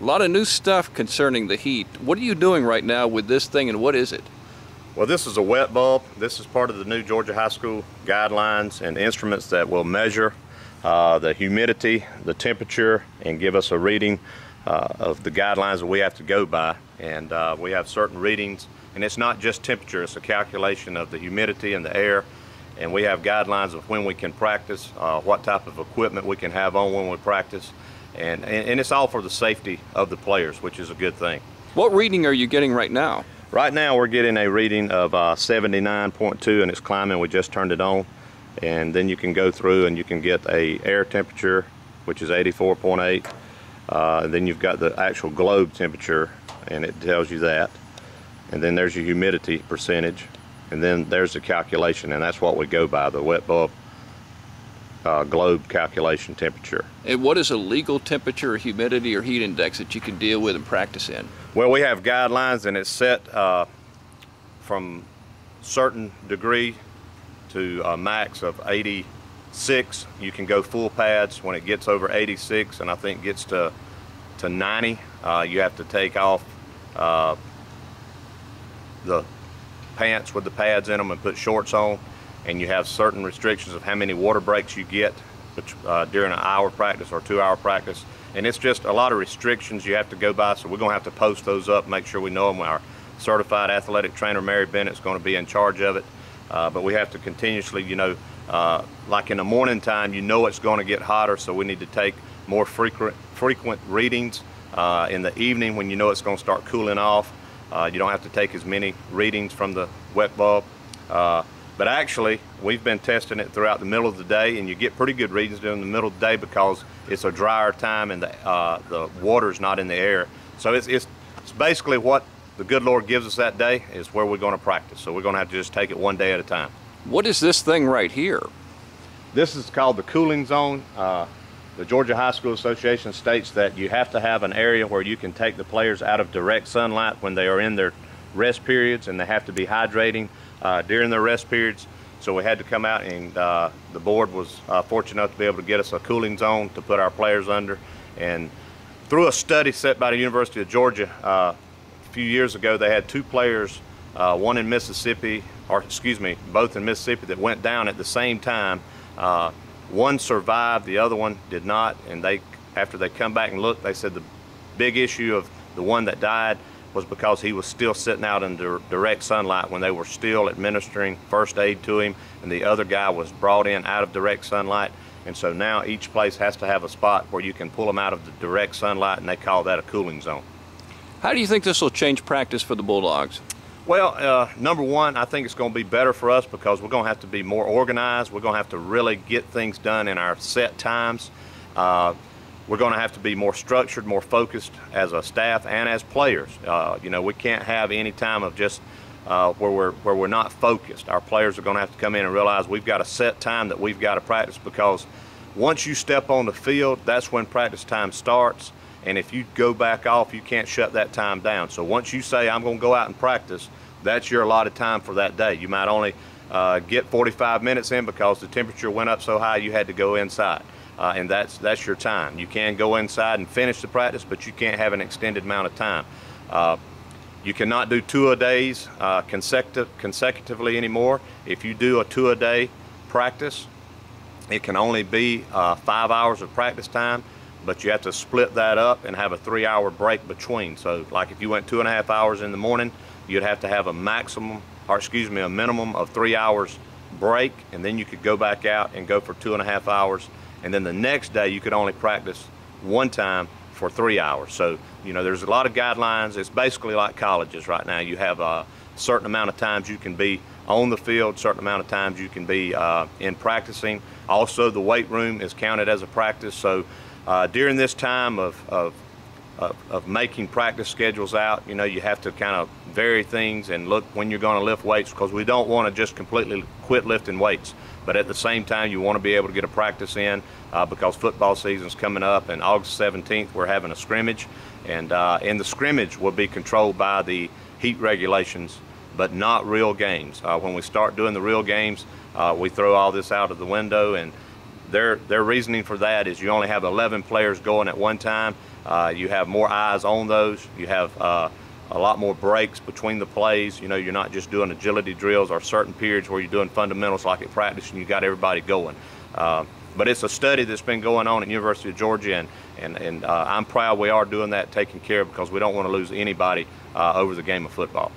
A lot of new stuff concerning the heat. What are you doing right now with this thing, and what is it? Well, this is a wet bulb. This is part of the new Georgia High School guidelines and instruments that will measure the humidity, the temperature, and give us a reading of the guidelines that we have to go by. And we have certain readings, and it's not just temperature, it's a calculation of the humidity in the air. And we have guidelines of when we can practice, what type of equipment we can have on when we practice. And it's all for the safety of the players, which is a good thing. What reading are you getting right now? Right now we're getting a reading of 79.2, and it's climbing. We just turned it on. And then you can go through and you can get a air temperature, which is 84.8. Then you've got the actual globe temperature, and it tells you that. And then there's your humidity percentage. And then there's the calculation, and that's what we go by, the wet bulb globe calculation temperature. And what is a legal temperature or humidity or heat index that you can deal with and practice in? Well, we have guidelines, and it's set from certain degree to a max of 86. You can go full pads. When it gets over 86, and I think gets to 90, you have to take off the pants with the pads in them and put shorts on, and you have certain restrictions of how many water breaks you get during an hour practice or 2 hour practice, and it's just a lot of restrictions you have to go by. So we're going to have to post those up, make sure we know them. Our certified athletic trainer Mary Bennett's going to be in charge of it, but we have to continuously, like in the morning time, it's going to get hotter, so we need to take more frequent readings. In the evening, when it's going to start cooling off, you don't have to take as many readings from the wet bulb. But actually, we've been testing it throughout the middle of the day, and you get pretty good readings during the middle of the day because it's a drier time and the water's not in the air. So it's basically what the good Lord gives us that day is where we're going to practice. So we're going to have to just take it one day at a time. What is this thing right here? This is called the cooling zone. The Georgia High School Association states that you have to have an area where you can take the players out of direct sunlight when they are in their rest periods, and they have to be hydrating during their rest periods. So we had to come out, and the board was fortunate enough to be able to get us a cooling zone to put our players under. And through a study set by the University of Georgia a few years ago, they had two players, both in Mississippi, that went down at the same time. One survived, the other one did not, and after they come back and look, they said the big issue of the one that died was because he was still sitting out in direct sunlight when they were still administering first aid to him, and the other guy was brought in out of direct sunlight. And so now each place has to have a spot where you can pull them out of the direct sunlight, and they call that a cooling zone. How do you think this will change practice for the Bulldogs? Well, number one, I think it's going to be better for us because we're going to have to be more organized. We're going to have to really get things done in our set times. We're going to have to be more structured, more focused as a staff and as players. We can't have any time of just where we're not focused. Our players are going to have to come in and realize we've got a set time that we've got to practice, because once you step on the field, that's when practice time starts. And if you go back off, you can't shut that time down. So once you say, I'm going to go out and practice, that's your allotted time for that day. You might only get 45 minutes in because the temperature went up so high you had to go inside. And that's your time. You can go inside and finish the practice, but you can't have an extended amount of time. You cannot do 2-a-days consecutively anymore. If you do a 2-a-day practice, it can only be 5 hours of practice time, but you have to split that up and have a 3-hour break between. So like if you went 2.5 hours in the morning, you'd have to have a minimum of 3 hours break, and then you could go back out and go for 2.5 hours. And then the next day you could only practice one time for 3 hours. So, there's a lot of guidelines. It's basically like colleges right now. You have a certain amount of times you can be on the field, certain amount of times you can be in practicing. Also, the weight room is counted as a practice. So during this time of making practice schedules out, you have to kind of vary things and look when you're going to lift weights, because we don't want to just completely quit lifting weights. But at the same time, you want to be able to get a practice in because football season's coming up, and August 17th we're having a scrimmage, and the scrimmage will be controlled by the heat regulations, but not real games. When we start doing the real games, we throw all this out of the window, and their reasoning for that is you only have 11 players going at one time. You have more eyes on those. You have a lot more breaks between the plays. You know, you're not just doing agility drills or certain periods where you're doing fundamentals like at practice and you got everybody going. But it's a study that's been going on at University of Georgia, and I'm proud we are doing that, taking care of, because we don't want to lose anybody over the game of football.